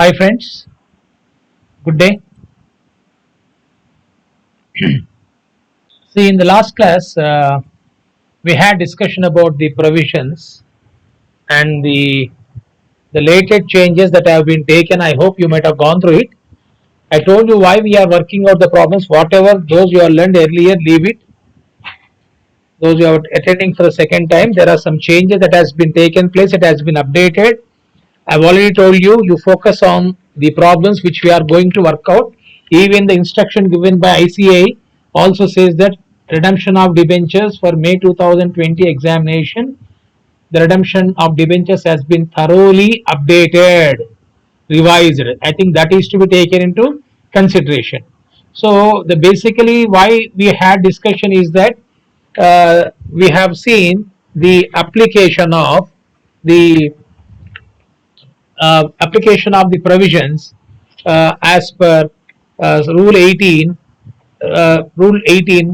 Hi friends, good day. See, in the last class, we had discussion about the provisions and the latest changes that have been taken. I hope you might have gone through it. I told you why we are working out the problems. Whatever those you have learned earlier, leave it. Those you are attending for the second time, there are some changes that has been taken place. It has been updated. I've already told you. You focus on the problems which we are going to work out. Even the instruction given by ICAI also says that redemption of debentures for May 2020 examination, the redemption of debentures has been thoroughly updated, revised. I think that is to be taken into consideration. So the basically why we had discussion is that we have seen the application of the provisions as per Rule 18,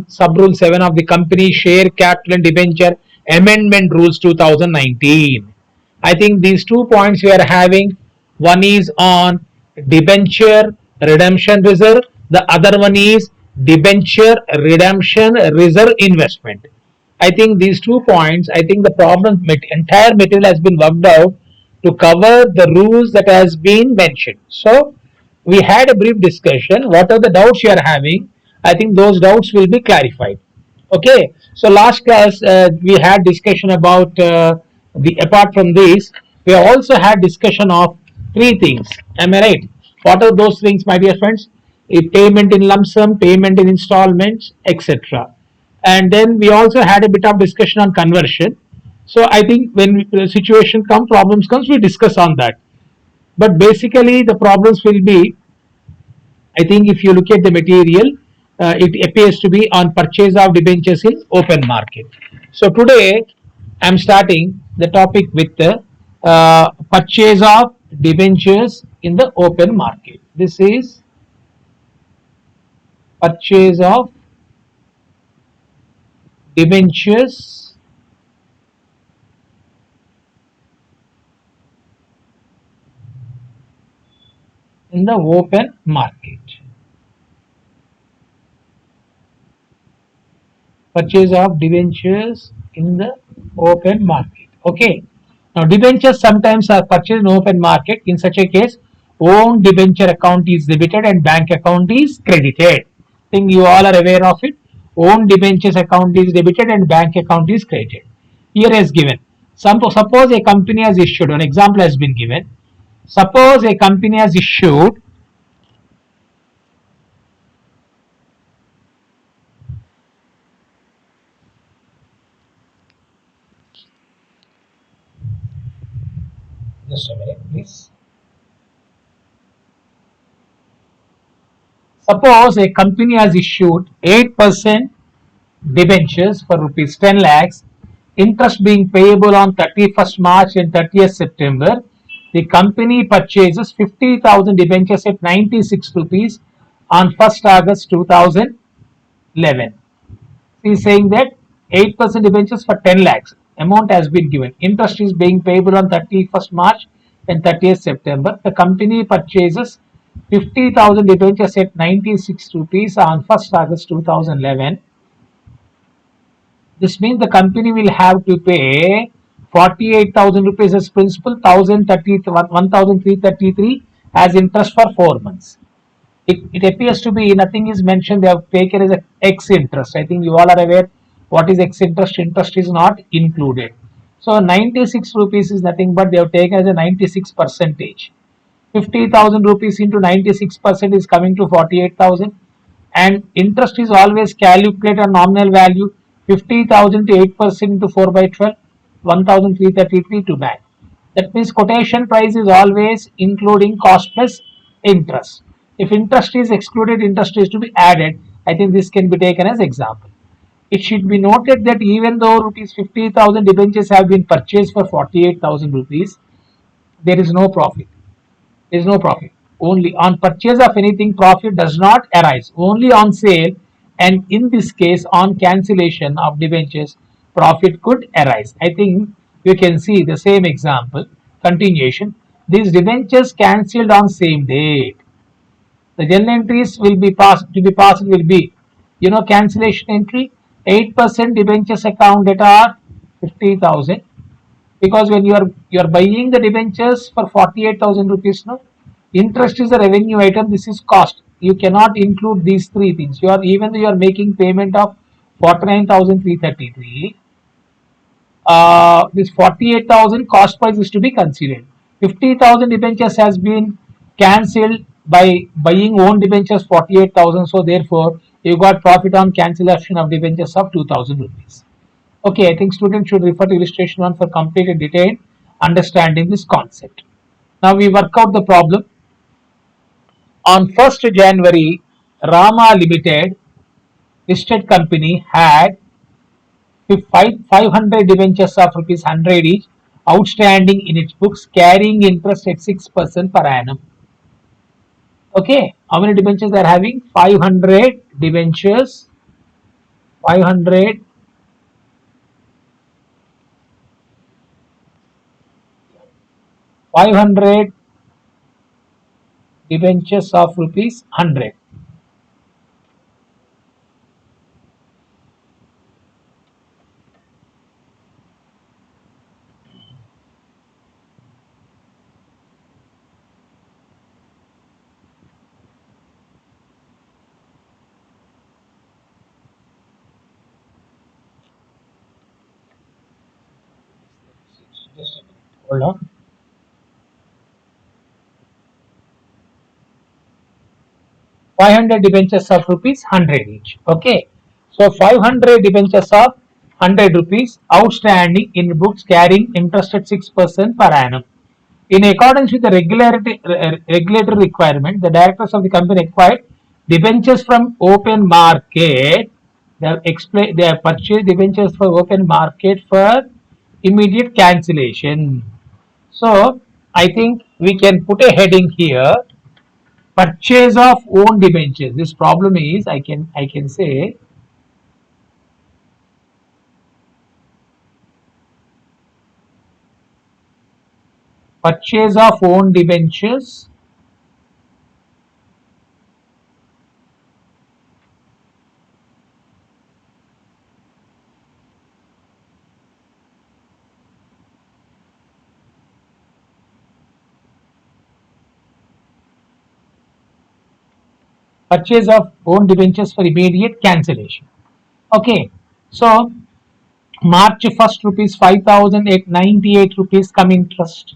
Sub Rule 7 of the Company Share Capital and Debenture Amendment Rules 2019. I think these 2 points we are having. One is on debenture redemption reserve, the other one is debenture redemption reserve investment. I think these 2 points, I think the problem entire material has been worked out to cover the rules that has been mentioned. So we had a brief discussion. What are the doubts you are having? I think those doubts will be clarified. Okay. So last class we had discussion about the apart from this, we also had discussion of three things. Am I right? What are those things, my dear friends? A payment in lump sum, payment in installments, etc. And then we also had a bit of discussion on conversion. So I think when the situation comes, problems comes, we discuss on that. But basically, the problems will be, I think if you look at the material, it appears to be on purchase of debentures in open market. So today, I am starting the topic with the purchase of debentures in the open market. This is purchase of debentures in the open market. Purchase of debentures in the open market. Okay. Now, debentures sometimes are purchased in open market. In such a case, own debenture account is debited and bank account is credited. I think you all are aware of it. Own debentures account is debited and bank account is credited. Here is given. Suppose a company has issued, an example has been given. Suppose a company has issued just a minute, please. Suppose a company has issued 8% debentures for rupees 10 lakhs, interest being payable on 31st March and 30th September. The company purchases 50,000 debentures at 96 rupees on 1st August 2011. He is saying that 8% debentures for 10 lakhs amount has been given. Interest is being payable on 31st March and 30th September. The company purchases 50,000 debentures at 96 rupees on 1st August 2011. This means the company will have to pay 48,000 rupees as principal, 1,333 as interest for 4 months. It appears to be nothing is mentioned. They have taken as a X interest. I think you all are aware what is X interest. Interest is not included. So 96 rupees is nothing but they have taken as a 96 percentage. 50,000 rupees into 96% is coming to 48,000, and interest is always calculated on nominal value. 50,000 to 8% into 4 by 12, 1,333 to bank. That means quotation price is always including cost plus interest. If interest is excluded, interest is to be added. I think this can be taken as example. It should be noted that even though rupees 50,000 debentures have been purchased for 48,000 rupees, there is no profit. There is no profit. Only on purchase of anything, profit does not arise. Only on sale, and in this case, on cancellation of debentures, profit could arise. I think you can see the same example. Continuation. these debentures cancelled on same date. The journal entries will be passed will be, cancellation entry, 8% debentures account that are 50,000, because when you are buying the debentures for 48,000 rupees, no, interest is a revenue item, this is cost, you cannot include these three things. You are, even though you are making payment of 49,333, this 48,000 cost price is to be considered. 50,000 debentures has been cancelled by buying own debentures 48,000, so therefore you got profit on cancellation of debentures of 2,000 rupees. Okay, I think students should refer to illustration 1 for complete and detailed understanding this concept. Now we work out the problem. On 1st January, Rama Limited listed company had 500 debentures of rupees 100 each outstanding in its books, carrying interest at 6% per annum. Okay, how many debentures they are having? 500 debentures, 500 500 debentures of rupees 100. Just a minute. Hold on. 500 debentures of rupees 100 each. Okay. So 500 debentures of 100 rupees outstanding in books carrying interest at 6% per annum. In accordance with the regulatory requirement, the directors of the company acquired debentures from open market. They have purchased debentures from open market for immediate cancellation. So I think we can put a heading here: purchase of own debentures. This problem is, I can say, purchase of own debentures purchase of own debentures for immediate cancellation. Okay, so March 1st rupees 5,898 rupees come interest.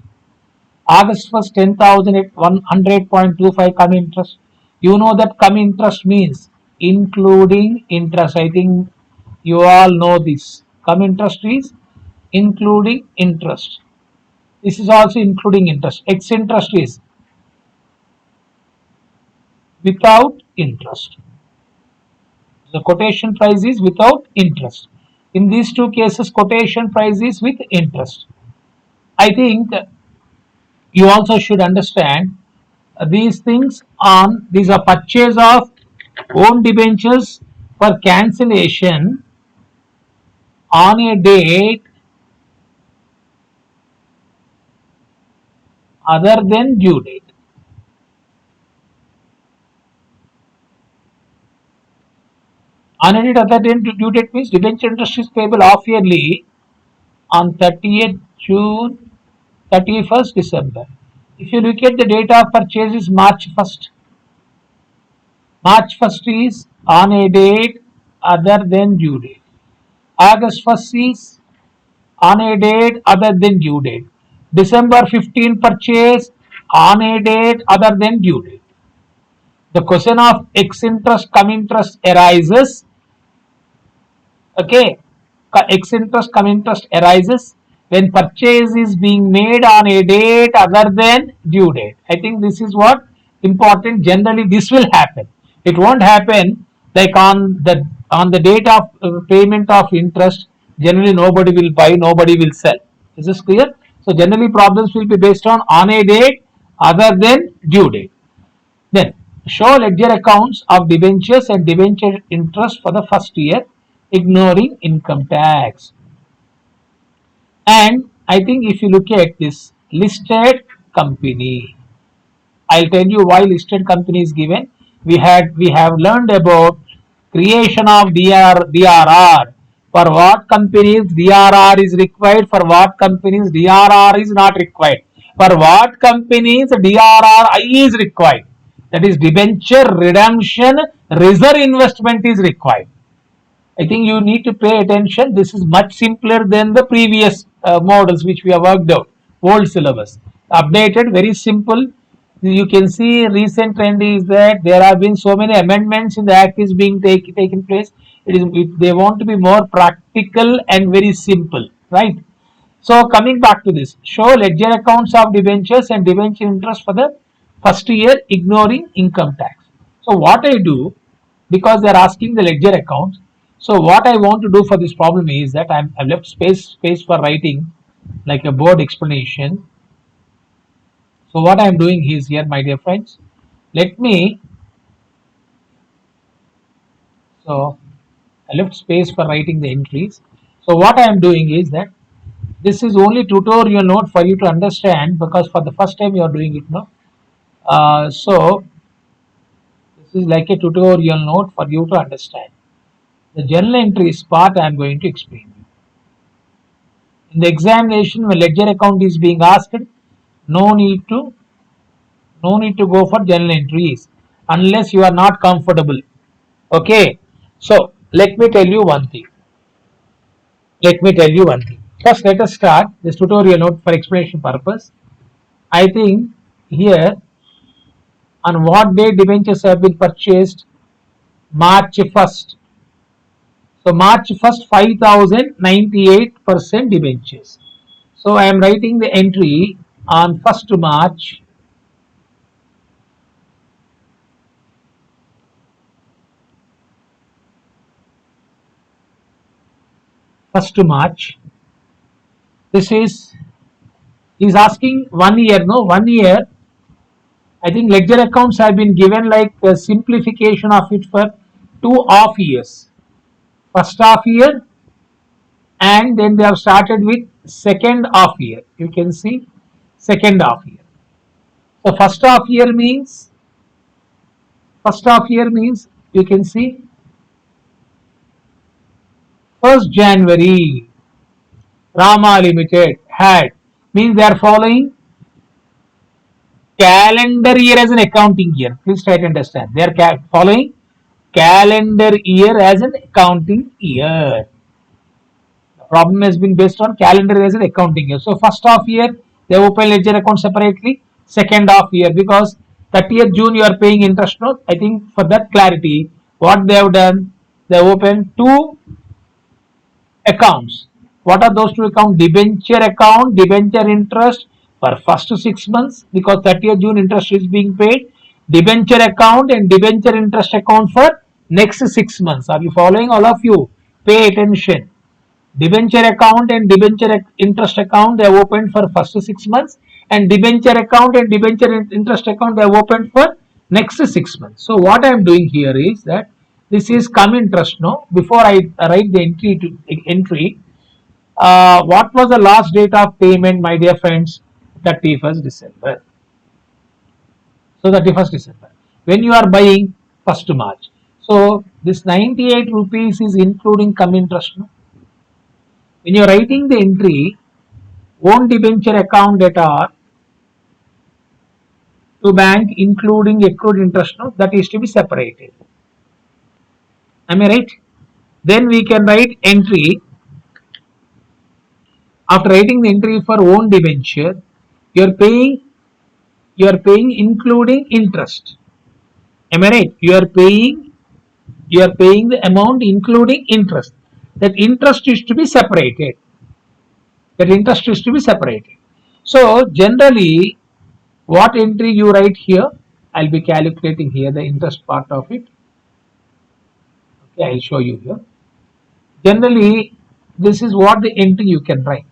August 1st 10,000 at 100.25 come interest. You know that come interest means including interest. I think you all know this. Come interest is including interest. This is also including interest. Ex interest is without interest. The quotation price is without interest. In these two cases, quotation price is with interest. I think you also should understand these things. On these are purchase of own debentures for cancellation on a date other than due date. On a date other than due date means debenture interest is payable half yearly on 30th June, 31st December. If you look at the date of purchase is March 1st. March 1st is on a date other than due date. August 1st is on a date other than due date. December 15 purchase on a date other than due date. The question of ex interest, come interest arises. Okay, ex interest, come interest arises when purchase is being made on a date other than due date. I think this is what important. Generally, this will happen. It won't happen like on the date of payment of interest. Generally, nobody will buy, nobody will sell. Is this clear? So generally, problems will be based on a date other than due date. Then show ledger accounts of debentures and debenture interest for the first year, ignoring income tax. And I think if you look at this listed company. I'll tell you why listed company is given. We have learned about creation of DRR. For what companies DRR is required, for what companies DRR is not required. For what companies DRRI is required. That is debenture redemption reserve investment is required. I think you need to pay attention. This is much simpler than the previous models which we have worked out. Old syllabus. Updated, very simple. You can see recent trend is that there have been so many amendments in the act is being taken place. They want to be more practical and very simple, right? So coming back to this, show ledger accounts of debentures and debenture interest for the first year ignoring income tax. So what I do, because they are asking the ledger accounts, so what I want to do for this problem is that I've left space for writing like a board explanation. So what I am doing is here, my dear friends, let me, so I left space for writing the entries. So what I am doing is that this is only tutorial note for you to understand, because for the first time you are doing it now. So this is like a tutorial note for you to understand. The journal entries part I am going to explain. In the examination, when ledger account is being asked, no need to go for journal entries unless you are not comfortable. Okay, so let me tell you one thing. First, let us start this tutorial note for explanation purpose. I think here, on what day debentures have been purchased? March 1st. So March 1st, 5,098% debentures. So I am writing the entry on 1st March. 1st March. This is, he's asking 1 year, no? 1 year. I think ledger accounts have been given like a simplification of it for 2 half years. First half year, and then they have started with second half year. You can see second half year. So first half year means you can see 1st January Rama Limited had, means they are following calendar year as an accounting year. Please try to understand. They are following calendar year as an accounting year. The problem has been based on calendar year as an accounting year. So first half year they open ledger account separately. Second half year, because 30th June you are paying interest. No, I think for that clarity, what they have done, they have opened two accounts. What are those two accounts? Debenture account, debenture interest for first 6 months, because 30th June interest is being paid. Debenture account and debenture interest account for next 6 months. Are you following, all of you? Pay attention. Debenture account and debenture interest account they have opened for first 6 months, and debenture account and debenture interest account they have opened for next 6 months. So what I am doing here is that this is come interest. No, before I write the entry, what was the last date of payment, my dear friends? 31st December. So 31st December. When you are buying 1st March. So this 98 rupees is including come interest. No? When you are writing the entry, own debenture account data to bank including accrued interest, no, that is to be separated. Am I right? Then we can write entry. After writing the entry for own debenture, you are paying including interest. Am I right? You are paying the amount including interest. That interest is to be separated. So generally, what entry you write here, I'll be calculating here the interest part of it. Okay, I'll show you here. Generally, this is what the entry you can write.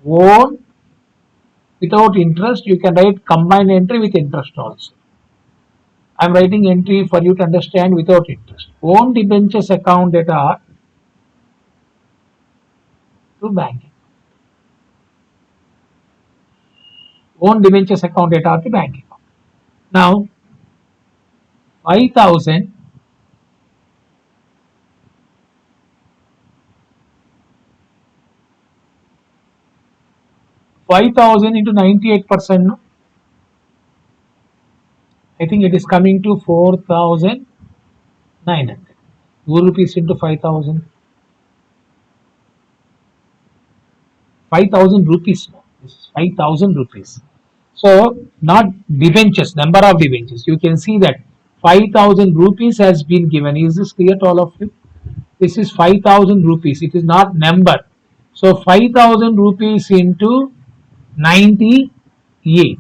Own without interest, you can write combined entry with interest also. I'm writing entry for you to understand without interest. Own debentures account data to banking. Own debentures account at our bank account. Now 5,000 5,000 into 98%. I think it is coming to 4,900. 2 rupees into 5,000. 5,000 rupees. This is 5,000 rupees. So not debentures, number of debentures. You can see that 5,000 rupees has been given. Is this clear to all of you? This is 5,000 rupees. It is not number. So 5,000 rupees into 98.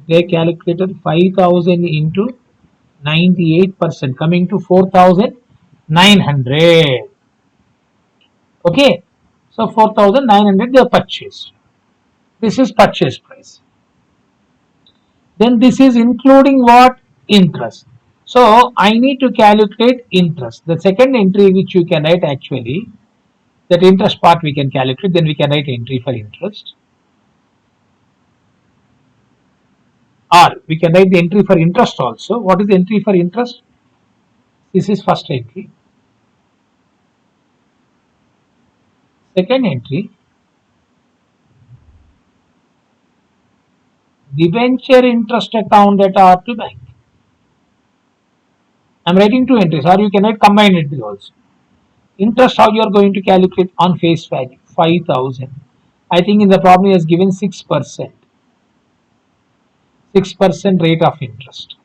They calculated 5,000 into 98%, coming to 4,900. Okay. So 4,900 they purchased. This is purchase price. Then this is including what? Interest. So I need to calculate interest. The second entry which you can write actually, that interest part we can calculate, then we can write entry for interest. Or we can write the entry for interest also. What is the entry for interest? This is first entry. Second entry, debenture interest account at R2 bank. I am writing two entries, or you can write combined entry also. Interest, how you are going to calculate on face value? 5,000. I think in the problem he has given 6%. 6% rate of interest.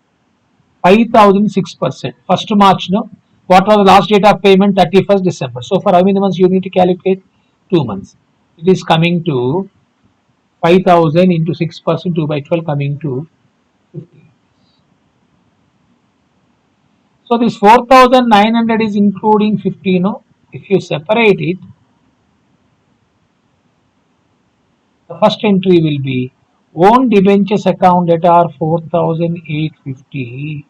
5,000 6%. First March, no? What was the last date of payment? 31st December. So for how many months you need to calculate? 2 months. It is coming to 5,000 into 6%, 2 by 12 coming to 50. So this 4,900 is including 50, no? If you separate it, the first entry will be own debentures account at R 4,850,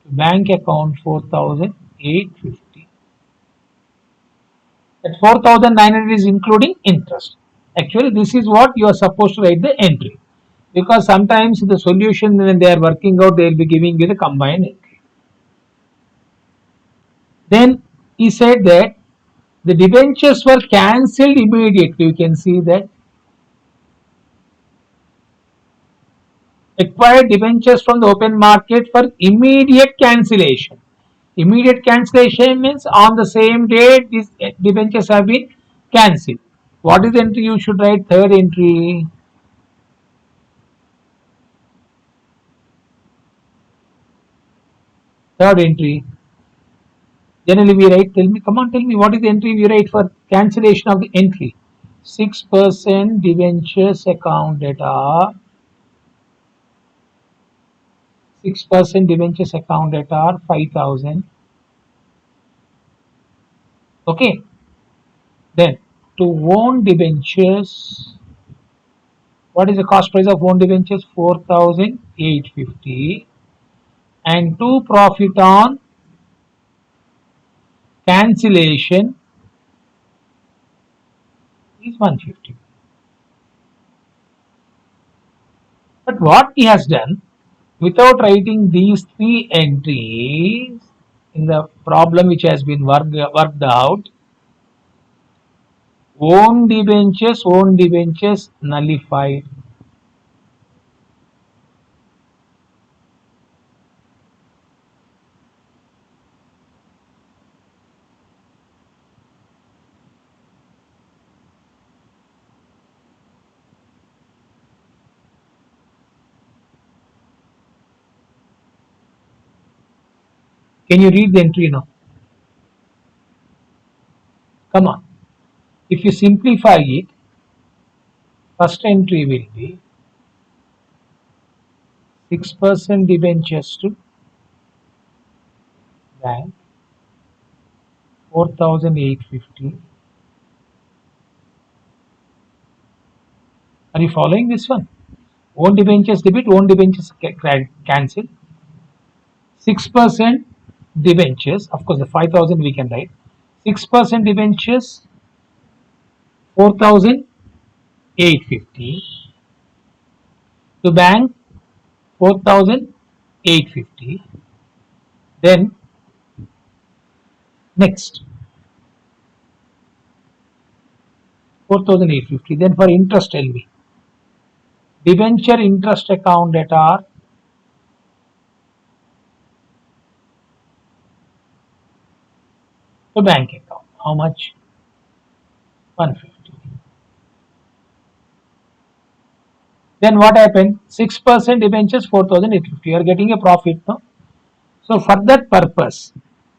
bank account 4,850. That 4,900 is including interest. Actually, this is what you are supposed to write the entry, because sometimes the solution when they are working out, they will be giving you the combined entry. Then he said that the debentures were cancelled immediately. You can see that acquired debentures from the open market for immediate cancellation. Immediate cancellation means on the same day these debentures have been cancelled. What is the entry you should write? Third entry. Third entry. Generally we write, tell me, come on, tell me what is the entry we write for cancellation of the entry? 6% debentures account data. 6% debentures account data 5,000. Okay. Then to own debentures, what is the cost price of own debentures? 4,850. And to profit on cancellation is 150. But what he has done, without writing these three entries in the problem which has been worked out, own debentures nullified. Can you read the entry now? Come on. If you simplify it, first entry will be 6% debentures to bank 4,850. Are you following this one? Own debentures debit, own debentures cancel. 6% debentures, of course the 5,000 we can write. 6% debentures 4,850. 850 to bank 4,850. Then next 4,850. Then for interest tell me. Debenture interest account that are the bank account. How much? 150. Then what happened? 6% debentures 4,850. You are getting a profit, no? So for that purpose,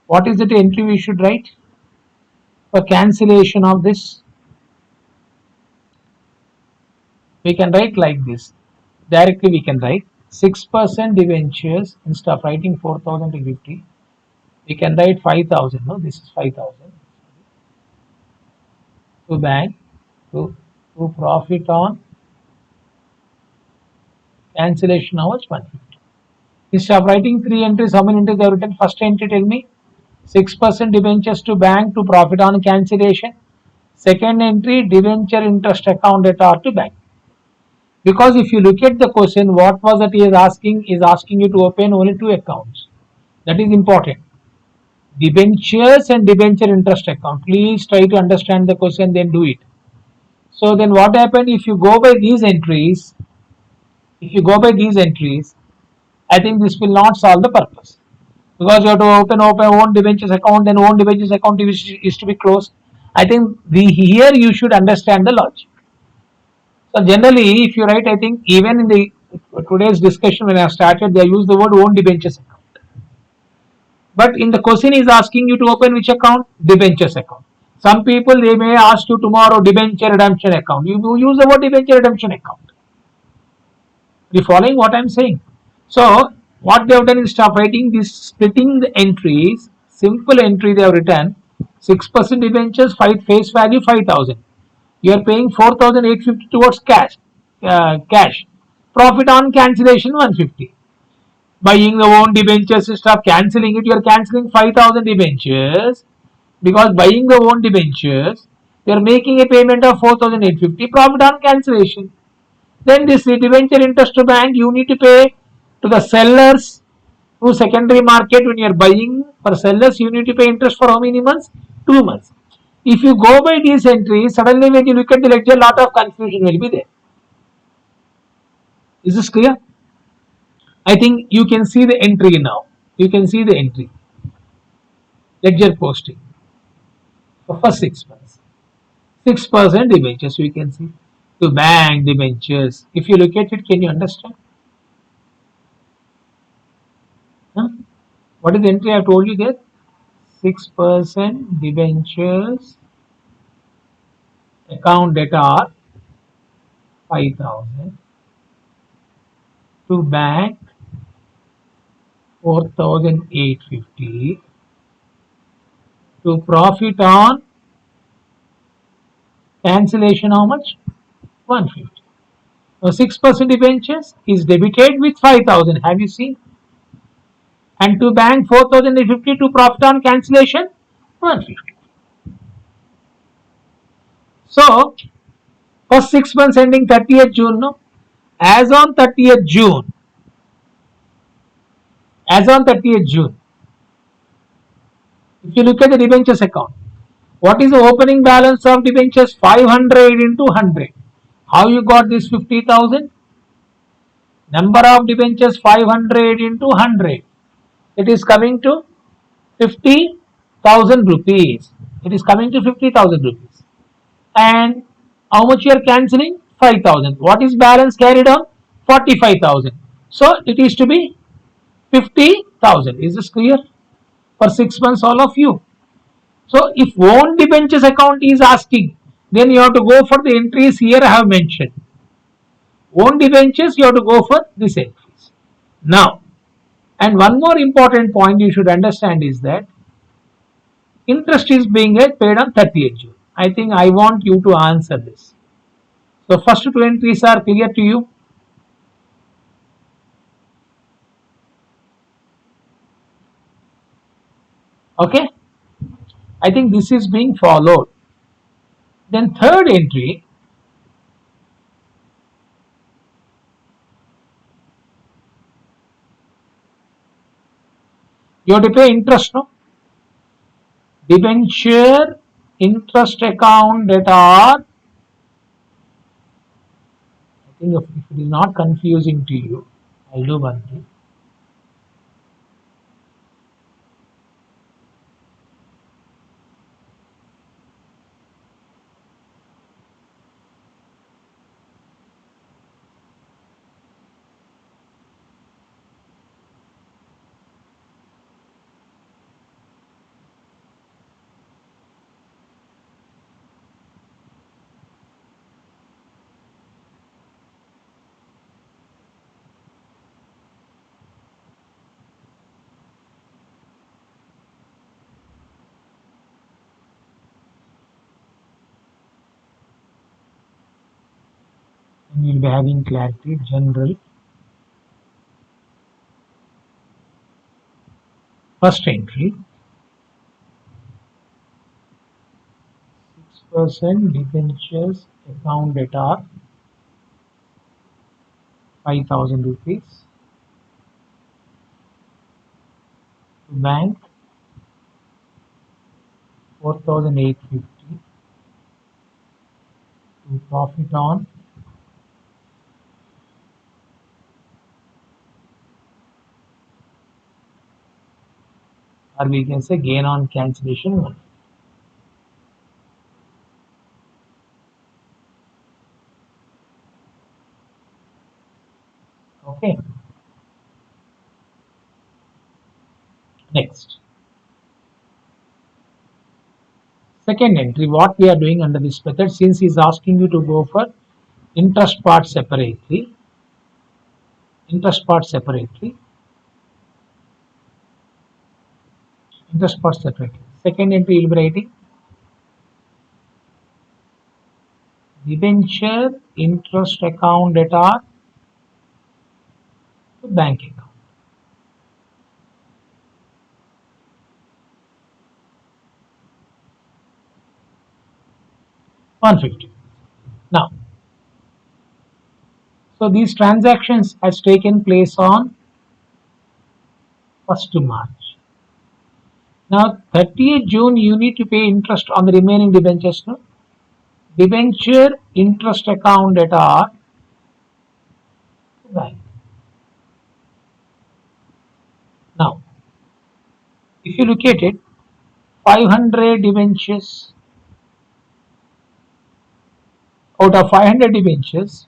what is the entry we should write? For cancellation of this, we can write like this. Directly we can write 6% debentures instead of writing 4,050. We can write 5,000. No, this is 5,000 to bank to profit on cancellation. How much? 150. Instead of writing three entries, how many entries they have written? First entry tell me 6% debentures to bank to profit on cancellation. Second entry debenture interest account at R to bank. Because if you look at the question, what was that he is asking? Is asking you to open only two accounts. That is important. Debentures and debenture interest account. Please try to understand the question, then do it. So then what happened if you go by these entries? If you go by these entries, I think this will not solve the purpose. Because you have to open own debentures account, then own debentures account is to be closed. I think here you should understand the logic. So generally, if you write, I think even in the today's discussion when I started, they use the word own debentures account. But in the question is asking you to open which account? Debentures account. Some people they may ask you tomorrow debenture redemption account. You use the word debenture redemption account. You following what I am saying? So what they have done instead of writing this, splitting the entries, simple entry they have written 6% debentures, face value 5,000. You are paying 4,850 towards cash. Profit on cancellation 150. Buying the own debentures instead of cancelling it, you are cancelling 5,000 debentures. Because buying the own debentures, you are making a payment of 4,850. Profit on cancellation. Then this debenture interest to bank, you need to pay to the sellers through secondary market. When you are buying for sellers, you need to pay interest for how many months? 2 months. If you go by these entries, suddenly when you look at the ledger, lot of confusion will be there. Is this clear? I think you can see the entry now. You can see the entry. Ledger posting for first 6 months. 6% debentures we can see. To bank debentures. If you look at it, can you understand? Huh? What is the entry I have told you there? 6% debentures account data are 5,000 to bank 4,850 to profit on cancellation how much? 150. Now 6% debentures is debited with 5,000. Have you seen? And to bank 4,850 to profit on cancellation 150. So for 6 months ending 30th June, no? As on 30th June, if you look at the debentures account, what is the opening balance of debentures? 500 into 100. How you got this 50,000? Number of debentures 500 into 100. It is coming to 50,000 rupees. It is coming to 50,000 rupees. And how much you are cancelling? 5,000. What is balance carried on? 45,000. So it is to be 50,000. Is this clear? For 6 months, all of you. So if own debentures account is asking, then you have to go for the entries here I have mentioned. Own debentures, you have to go for these entries. Now, and one more important point you should understand is that interest is being paid on 30th June. I think I want you to answer this. So first two entries are clear to you. Okay. I think this is being followed. Then third entry, You have to pay interest, no? Debenture interest account that are, I think if it is not confusing to you, I'll do one thing. And you'll be having clarity. General. First entry. 6% debentures account that are 5,000 rupees. To bank 4,850. To profit on, or we can say gain on cancellation 1. Okay. Next. Second entry, what we are doing under this method, since he is asking you to go for interest part separately, interest part separately, interest part separately. Second entry you will be writing debenture interest account that are to bank account. $150. Now, so these transactions has taken place on 1st March. Now 30th June you need to pay interest on the remaining debentures. No? Debenture interest account that are to bank. Now, if you look at it, 500 debentures, out of 500 debentures,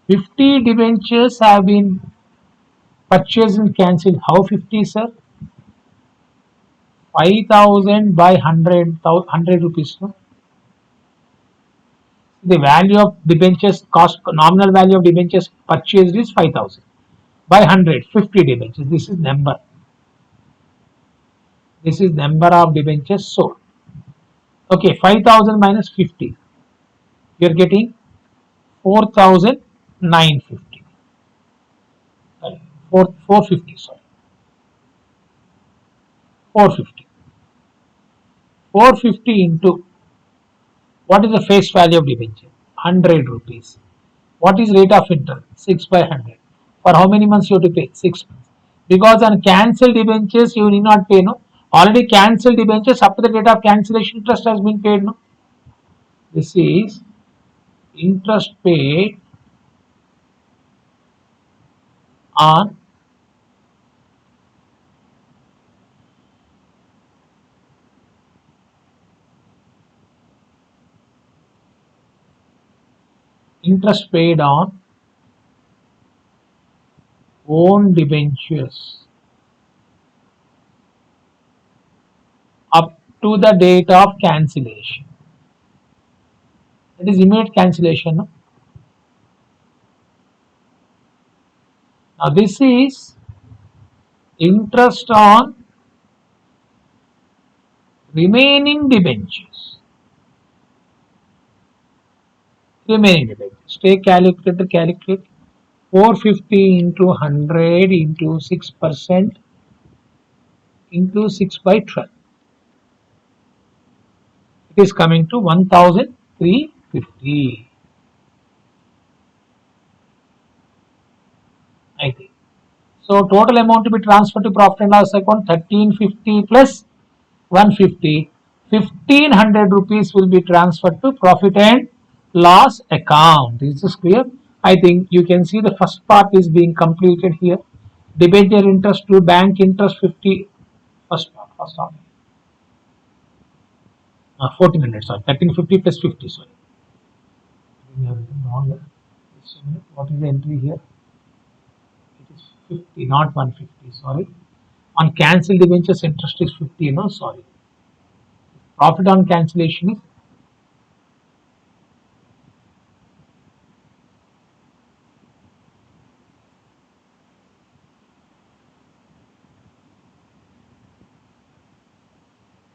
50 debentures have been purchased and cancelled. How 50, sir? 5,000 by 100 rupees. No? The value of debentures cost, nominal value of debentures purchased is 5,000 by 100, 50 debentures. This is number. This is number of debentures sold. Okay, 5,000 minus 50. You are getting 4,950. 450, sorry. 450. 450 into, what is the face value of debenture? 100 rupees. What is rate of interest? 6 by 100. For how many months you have to pay? 6 months. Because on cancelled debentures you need not pay, no. Already cancelled debentures, up to the date of cancellation, interest has been paid, no. This is interest paid on interest paid on own debentures up to the date of cancellation. It is immediate cancellation. No? Now this is interest on remaining debentures. Remaining debentures. Take calculator, calculate 450 into 100 into 6% into 6 by 12. It is coming to 1,350. I think. So total amount to be transferred to profit and loss account 1350 plus 150. 1500 rupees will be transferred to profit and loss account. Is this clear? I think you can see the first part is being completed here. Debenture interest to bank interest 50. First part. 1400, sorry. 1350 plus 50, sorry. We have written wrong here. Just a minute. What is the entry here? It is 50, not 150, sorry. On cancelled debentures, interest is 50, no, sorry. Profit on cancellation is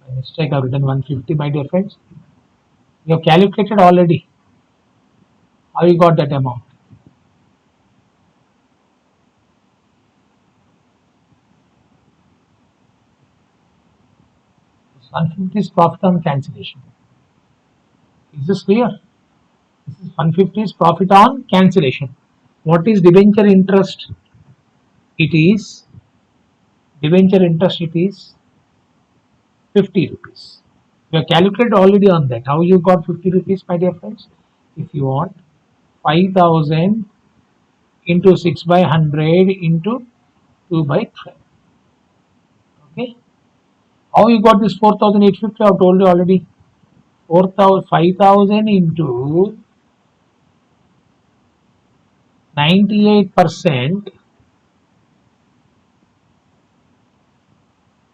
by mistake. I've written 150, my dear friends. You have calculated already. How you got that amount? This 150 is profit on cancellation. Is this clear? This is 150 is profit on cancellation. What is debenture interest? It is debenture interest. It is 50 rupees. You have calculated already on that. How you got 50 rupees, my dear friends? If you want 5000 into 6 by 100 into 2 by 12. Okay. How you got this 4850? I have told you already. 5000 into 98%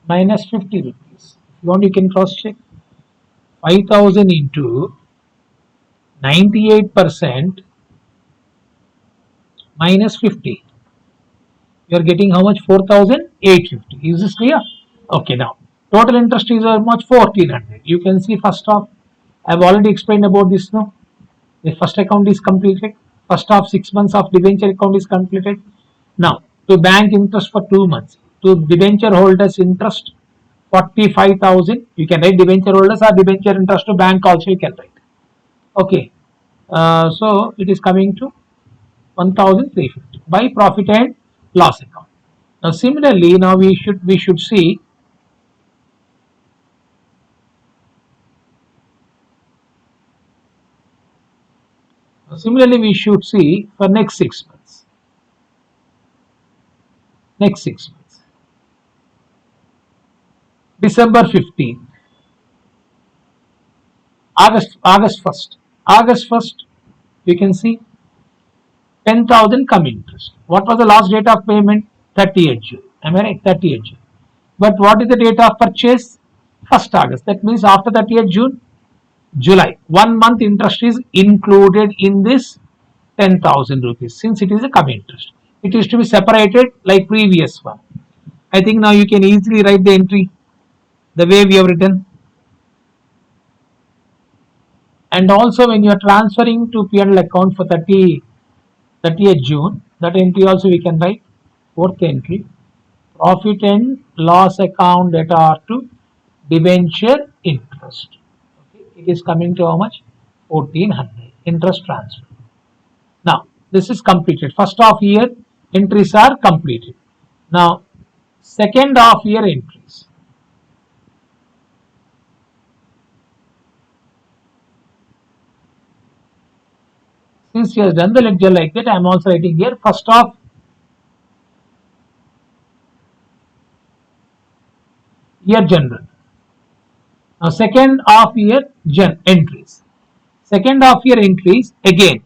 minus 50 rupees. If you want, you can cross check. 5000 into 98% minus 50. You are getting how much? 4850. Is this clear? Okay, now total interest is how much? 1400. You can see first half. I have already explained about this now. The first account is completed. First half 6 months of debenture account is completed. Now to bank interest for 2 months. To debenture holders interest 45,000. You can write debenture holders or debenture interest to bank also you can write. Okay. So it is coming to 1,350 by profit and loss account. Now similarly, now we should see for next 6 months. Next 6 months. December 15th. August 1st. August 1st, you can see 10,000 come interest. What was the last date of payment? 30th June. Am I right? 30th June. But what is the date of purchase? 1st August. That means after 30th June, July. 1 month interest is included in this 10,000 rupees since it is a come interest. It is to be separated like previous one. I think now you can easily write the entry the way we have written. And also when you are transferring to P&L account for 30th June, that entry also we can write. Fourth entry, profit and loss account that are to debenture interest. Okay. It is coming to how much? 1400 interest transfer. Now this is completed. First half year entries are completed. Now second half year entries. Since he has done the ledger like that, I am also writing here first half year general. Now second half year entries. Second half year entries again.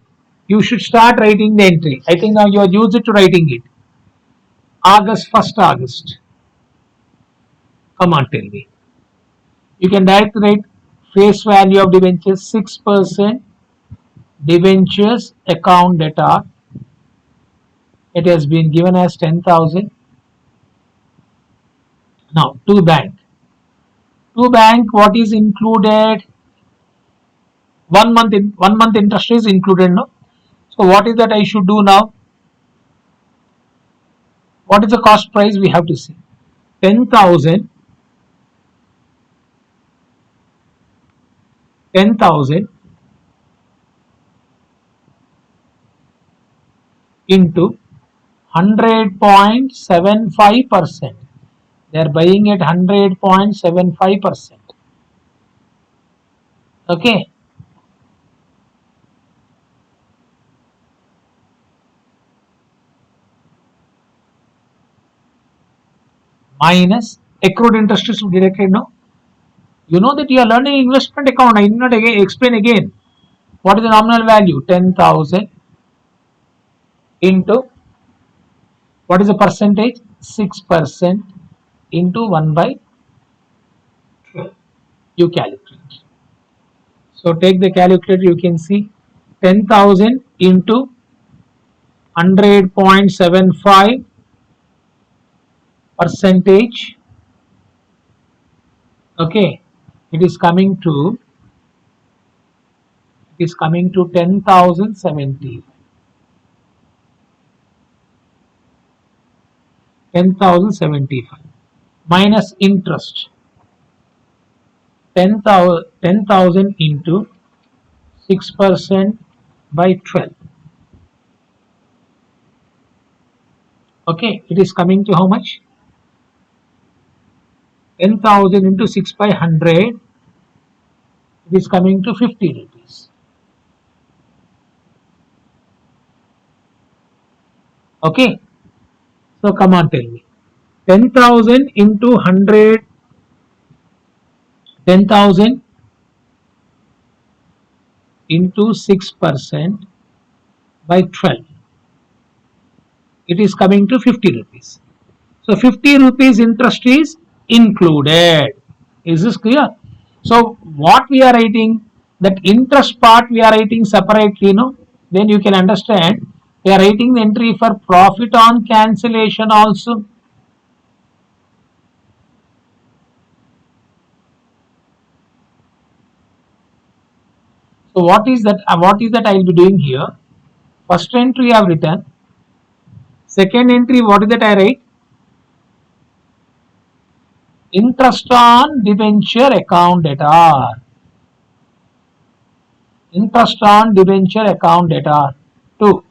You should start writing the entry. I think now you are used to writing it. August 1st August. Come on, tell me. You can directly write face value of debentures 6% debentures account data. It has been given as 10,000. Now to bank. To bank, what is included? 1 month interest is included. No. So what is that I should do now? What is the cost price? We have to see 10,000 into 100.75%. They are buying at 100.75%. Okay. Minus accrued interest is directed now. You know that you are learning investment account. I need not explain again. What is the nominal value? 10,000 into, what is the percentage? 6% into 1 by 12. You calculate. So take the calculator, you can see 10,000 into 100.75 percentage. Okay, it is coming to 10,070. 10,075 minus interest 10,000 into 6% by 12. Okay, it is coming to how much? 10,000 into 6 by 100, it is coming to 50 rupees. Okay, so come on, tell me. 10,000 into 100, 10,000 into 6% by 12. It is coming to 50 rupees. So 50 rupees interest is included. Is this clear? So what we are writing, that interest part we are writing separately, then you can understand we are writing the entry for profit on cancellation also. So what is that I will be doing here? First entry I have written. Second entry, what is that I write? Interest on debenture account debtor. Interest on debenture account debtor. 2.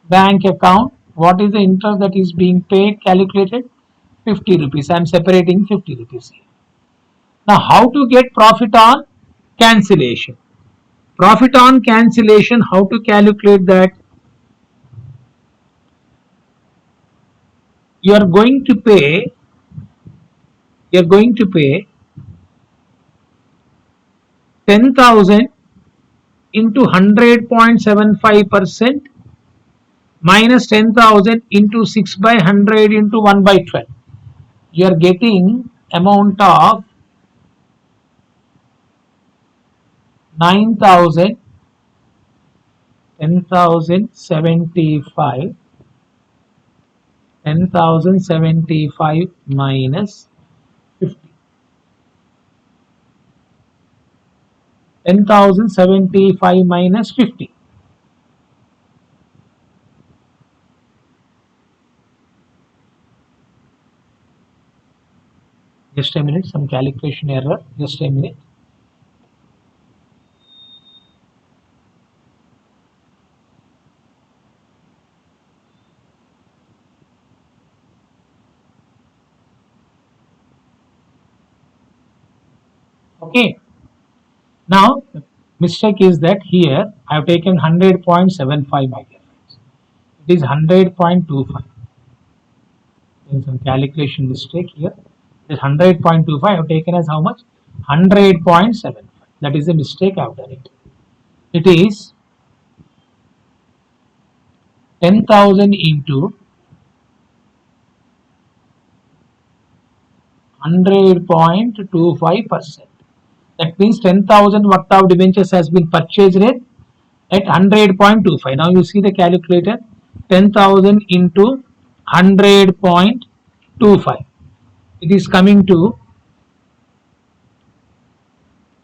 Bank account. What is the interest that is being paid? Calculated 50 rupees. I am separating 50 rupees here. Now how to get profit on cancellation? Profit on cancellation, how to calculate that? You are going to pay 10,000 into 100.75% minus 10,000 into 6 by 100 into 1 by 12. You are getting amount of 9,000, 10,075, 10,075 minus 50. 10,075 minus 50. Just a minute, some calculation error. Just a minute. Okay. Now, mistake is that here I have taken 100.75, my dear friends. It is 100.25. There is some calculation mistake here. It is 100.25. I have taken as how much? 100.75. That is the mistake I have done it. It is 10,000 into 100.25%. That means 10,000 worth of debentures has been purchased at 100.25. Now you see the calculator. 10,000 into 100.25. It is coming to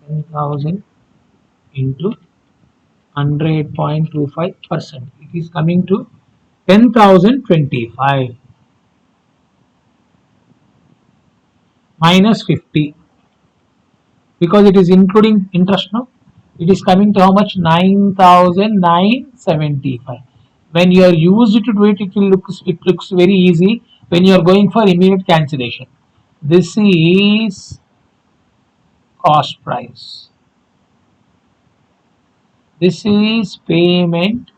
10,000 into 100.25%. It is coming to 10,025 minus 50, because it is including interest now. It is coming to how much? 9,975. When you are used to do it, it looks very easy. When you are going for immediate cancellation, this is cost price. This is payment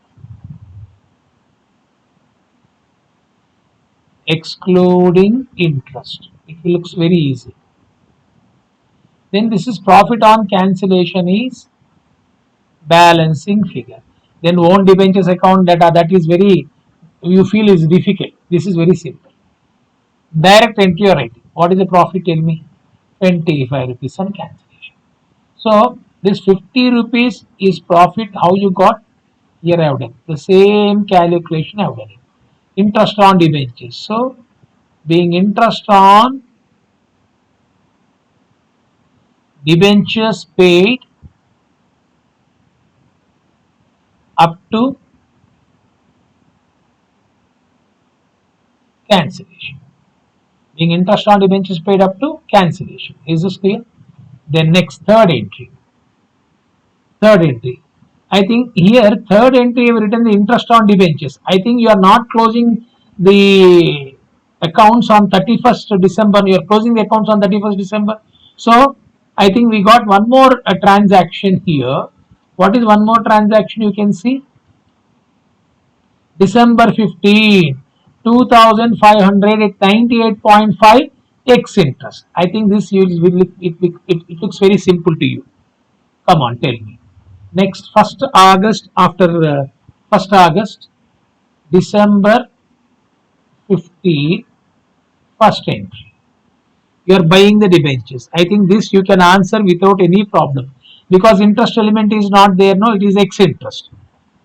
excluding interest. It looks very easy. Then this is profit on cancellation is balancing figure. Then own debentures account data, that is very, you feel is difficult. This is very simple. Direct entry or writing. What is the profit? Tell me. 25 rupees on cancellation. So this 50 rupees is profit. How you got? Here I have done the same calculation I have done it. Interest on debentures. So being interest on debentures paid up to cancellation. Being interest on debentures paid up to cancellation. Is this clear? Then next third entry. Third entry. I think here third entry you have written the interest on debentures. I think you are not closing the accounts on 31st December. You are closing the accounts on 31st December. So I think we got one more transaction here. What is one more transaction you can see? December 15, 2500 at 98.5 X interest. I think this it looks very simple to you. Come on, tell me. Next, 1st August, after 1st August, December 15, first entry. You are buying the debentures. I think this you can answer without any problem because interest element is not there. No, it is X interest.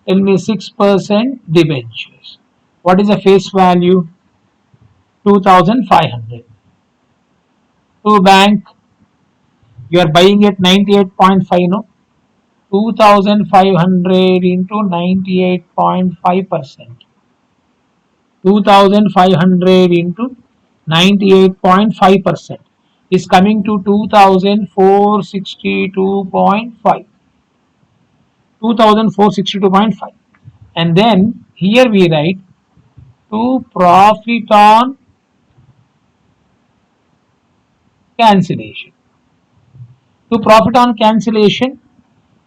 Tell me 6% debentures. What is the face value? 2500. To bank, you are buying at 98.5. No, 2500 into 98.5%. 2500 into 98.5% is coming to 2462.5. 2462.5. And then here we write to profit on cancellation. To profit on cancellation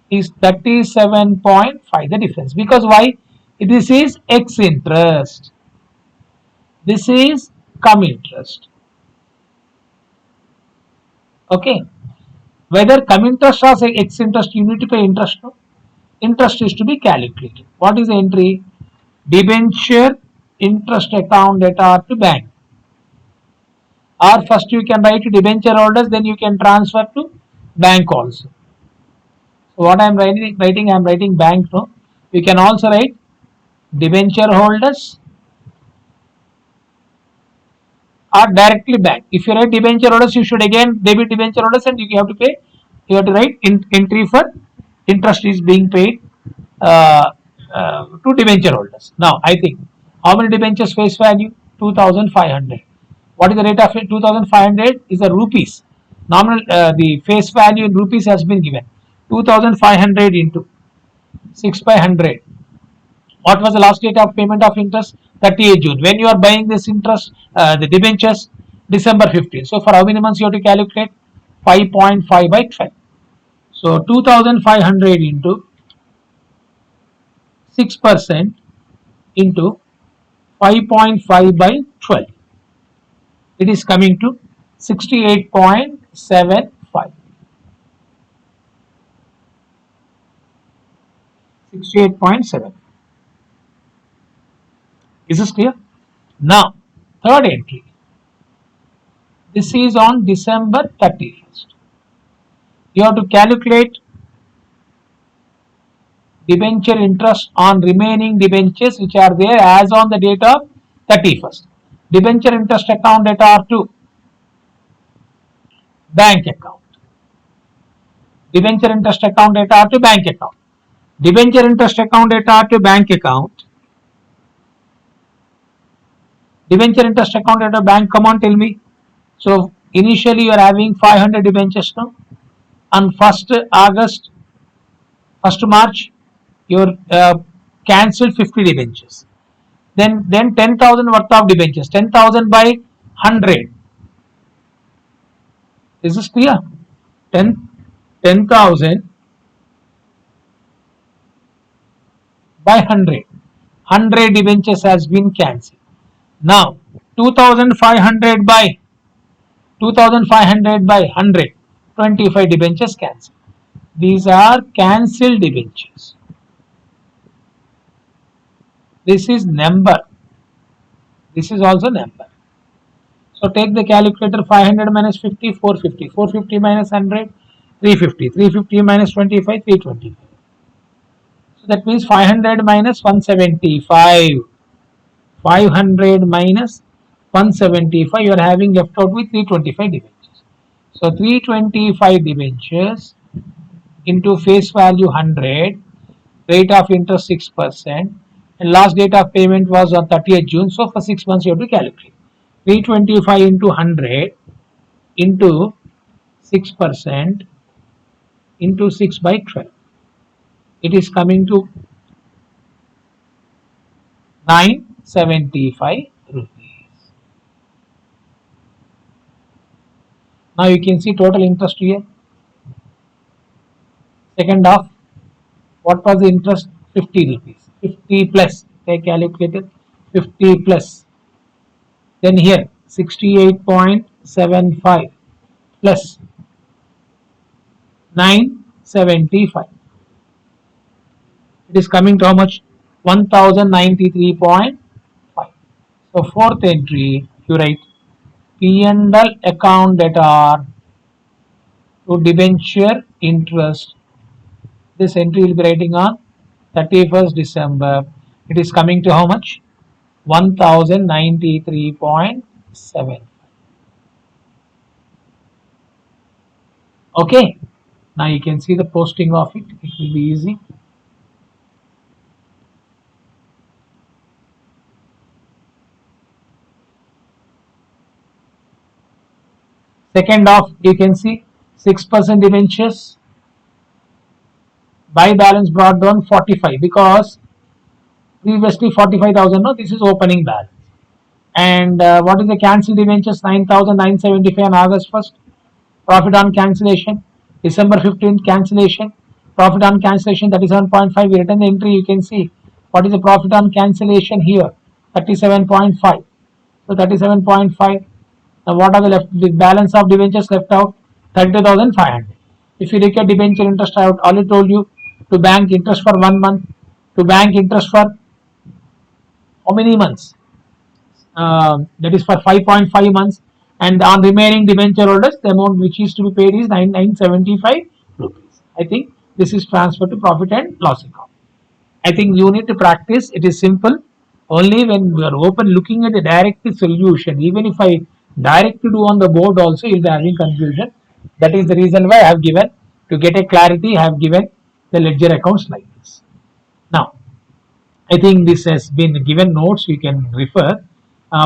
is 37.5, the difference. Because why? This is X interest. This is cum interest. Okay. Whether cum interest or say X interest, you need to pay interest. No? Interest is to be calculated. What is the entry? Debenture interest account data to bank. Or first you can write to debenture holders, then you can transfer to bank also. So what I am writing, I am writing bank. No, you can also write debenture holders or directly bank. If you write debenture holders, you should again debit debenture holders and you have to pay. You have to write entry for interest is being paid to debenture holders. Now I think how many debentures face value? 2500. What is the rate of 2500? Is the rupees. Nominal the face value in rupees has been given. 2500 into 6 by 100. What was the last date of payment of interest? 30th June. When you are buying this interest, the debentures, December 15. So for how many months you have to calculate? 5.5 by 12. So 2500 into 6% into 5.5 by 12. It is coming to 68.75. 68.7. Is this clear? Now, third entry. This is on December 31st. You have to calculate debenture interest on remaining debentures which are there as on the date of 31st. Debenture interest account data are to bank account. Debenture interest account data are to bank account. Debenture interest account data are to bank account. Debenture interest account data bank, come on, tell me. So initially you are having 500 debentures now. On 1st August, 1st March, your cancelled 50 debentures. Then 10,000 worth of debentures. 10,000 by 100. Is this clear? 10,000 by 100. 100 debentures has been cancelled. Now 2,500 by 100. 25 debentures cancelled. These are cancelled debentures. This is number. This is also number. So take the calculator. 500 minus 50, 450. 450 minus 100, 350. 350 minus 25, 325. So that means 500 minus 175. 500 minus 175. You are having left out with 325 debentures. So 325 debentures into face value 100, rate of interest 6%, and last date of payment was on 30th June. So for 6 months you have to calculate. 325 into 100 into 6% into 6 by 12. It is coming to 975 rupees. Now you can see total interest here. Second half, what was the interest? 50 rupees. 50 plus, take calculator, 50 plus. Then here 68.75 plus 975. It is coming to how much? 1093.5. So fourth entry, you write P&L account debtor to debenture interest. This entry will be writing on 31st December. It is coming to how much? 1093.7. Okay. Now you can see the posting of it. It will be easy. Second half, you can see 6% debentures. By balance brought down 45 because previously 45,000. No, this is opening balance. And what is the cancelled debentures? 9,975 on August 1st. Profit on cancellation. December 15th cancellation. Profit on cancellation 37.5. We written the entry. You can see what is the profit on cancellation here? 37.5. So 37.5. Now what are the balance of debentures left out? 32,500. If you look at debenture interest, I have already told you to bank interest for 1 month, to bank interest for how many months? That is for 5.5 months, and on remaining debenture holders, the amount which is to be paid is 975 rupees. I think this is transferred to profit and loss account. I think you need to practice. It is simple. Only when we are open looking at the direct solution, even if I directly do on the board also, you will be having confusion. That is the reason why I have given, to get a clarity, I have given the ledger accounts like this. Now, I think this has been given notes, you can refer.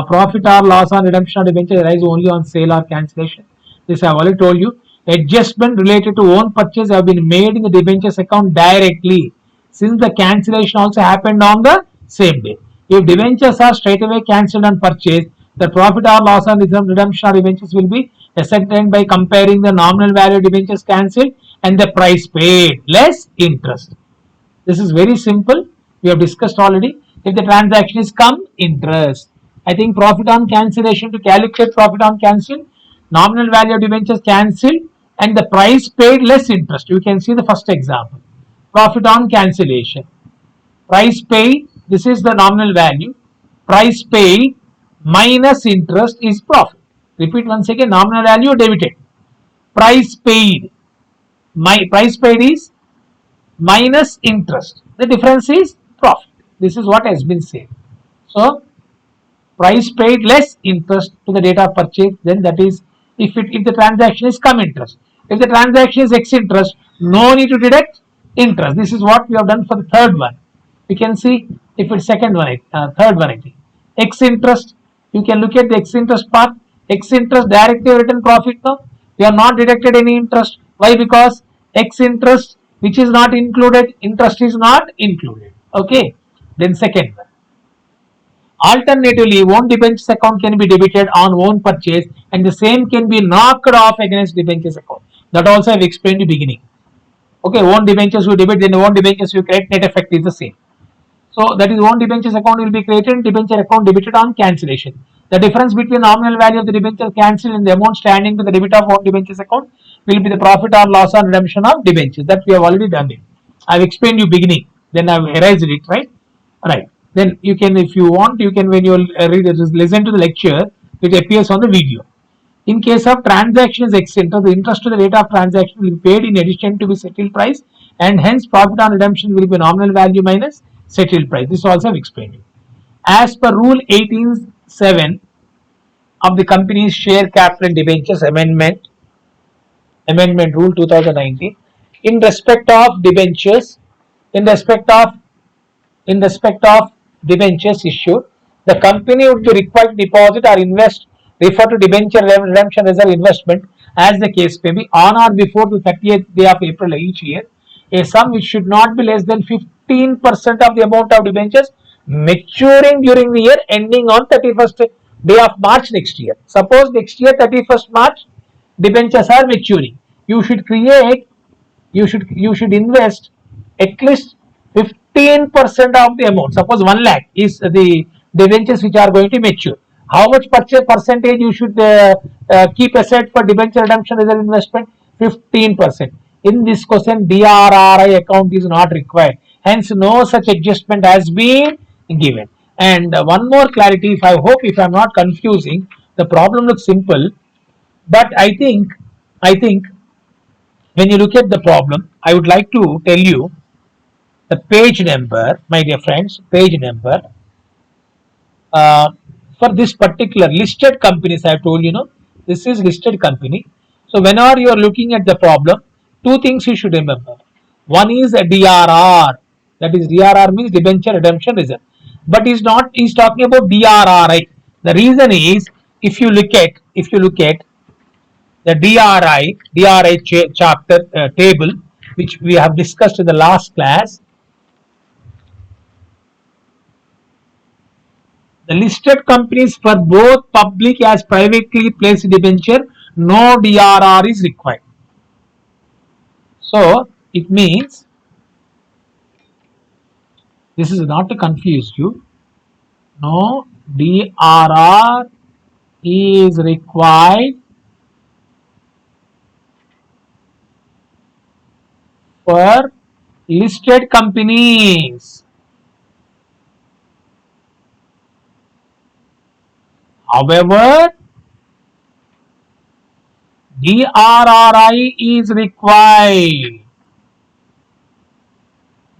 Profit or loss on redemption of debenture arise only on sale or cancellation. This I have already told you. Adjustment related to own purchase have been made in the debentures account directly, since the cancellation also happened on the same day. If debentures are straight away cancelled on purchase, the profit or loss on redemption of debentures will be ascertained by comparing the nominal value of debentures cancelled and the price paid less interest. This is very simple. We have discussed already. If the transaction is come, interest. I think profit on cancellation, to calculate profit on cancel, nominal value of debentures cancelled and the price paid less interest. You can see the first example. Profit on cancellation. Price paid, this is the nominal value. Price paid minus interest is profit. Repeat once again, nominal value debited. Price paid. Price paid is minus interest. The difference is profit. This is what has been said. So, price paid less interest to the date of purchase, then that is if the transaction is come interest. If the transaction is ex interest, no need to deduct interest. This is what we have done for the third one. You can see if it's second one, third one I think. Ex interest, you can look at the ex interest part. Ex interest directly written profit now. We have not deducted any interest. Why? Because ex interest which is not included, interest is not included. Okay. Then second one. Alternatively, own debentures account can be debited on own purchase and the same can be knocked off against debentures account. That also I have explained in the beginning. Okay, own debentures you debit, then own debentures you credit, net effect is the same. So that is own debentures account will be created and debenture account debited on cancellation. The difference between nominal value of the debenture cancelled and the amount standing to the debit of own debentures account will be the profit or loss on redemption of debentures. That we have already done it. I have explained you beginning, then I have erased it, right? Right. Then you can, if you want, you can when you read, listen to the lecture, which appears on the video. In case of transaction is eccentric, the interest to the rate of transaction will be paid in addition to the settled price, and hence profit on redemption will be nominal value minus settled price. This also I have explained. As per Rule 18(7) of the company's share capital and debentures amendment Rule 2019, in respect of debentures, in respect of debentures issued, the company would be required to deposit or invest, refer to debenture redemption reserve investment as the case may be, on or before the 30th day of April each year, a sum which should not be less than 15% of the amount of debentures maturing during the year ending on 31st day of March next year. Suppose next year 31st March debentures are maturing. You should invest at least 15% of the amount. Suppose 1 lakh is the debentures which are going to mature. How much percentage you should keep aside for debenture redemption reserve investment? 15%. In this question, DRRI account is not required. Hence, no such adjustment has been given. And one more clarity, if I hope if I am not confusing, the problem looks simple, but I think when you look at the problem, I would like to tell you the page number, my dear friends, page number uh, for this particular listed companies. I have told you, this is listed company. So whenever you are looking at the problem, two things you should remember. One is a DRR, that is DRR means debenture redemption reserve, but he's talking about DRRI. The reason is if you look at the DRI chapter table, which we have discussed in the last class. The listed companies for both public as privately placed debenture, no DRR is required. So it means, this is not to confuse you, no DRR is required for listed companies. However, DRRI is required.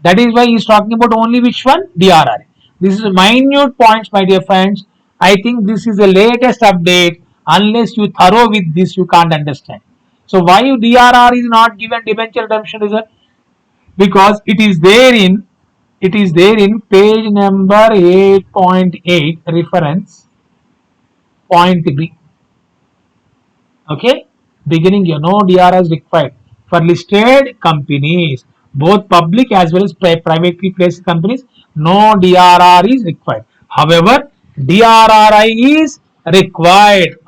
That is why he is talking about only which one? DRRI. This is minute points, my dear friends. I think this is the latest update. Unless you thorough with this, you can't understand. So why DRR is not given debenture redemption reserve? Because it is there in page number 8.8 reference point B. Okay, beginning no DRR is required for listed companies, both public as well as privately placed companies. No DRR is required. However, DRRI is required.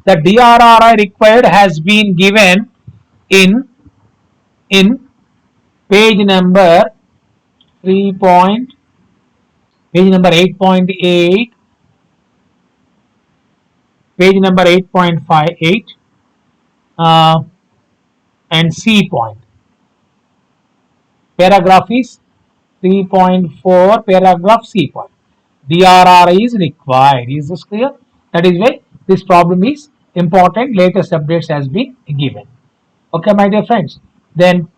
The DRRI required has been given in page number 8.8 page number 8.58 and C point. Paragraph is 3.4, paragraph C point. DRR is required. Is this clear? That is why this problem is important. Latest updates has been given. Okay, my dear friends. Then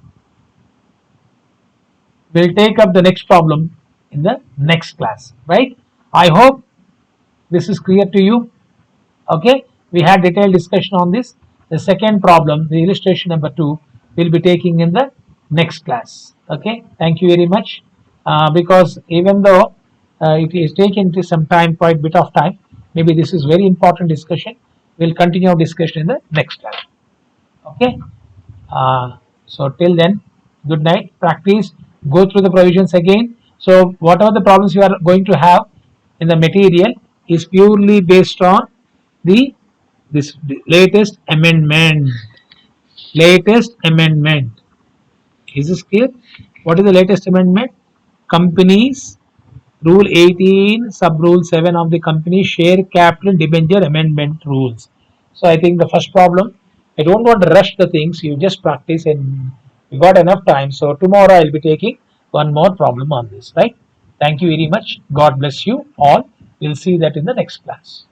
we'll take up the next problem in the next class. Right? I hope this is clear to you. Okay, we had detailed discussion on this. The second problem, the illustration number 2, we'll be taking in the next class. Okay, thank you very much. Because even though it is taken to some time, quite bit of time, maybe this is very important discussion. We'll continue our discussion in the next class. Okay, so till then, good night. Practice go through the provisions again. So whatever the problems you are going to have in the material is purely based on the this latest amendment. Latest amendment. Is this clear? What is the latest amendment? Companies Rule 18, Sub Rule 7 of the Company Share Capital Debenture Amendment Rules. So I think the first problem, I don't want to rush the things, you just practice and you got enough time. So tomorrow I'll be taking one more problem on this, right? Thank you very much. God bless you all. We'll see that in the next class.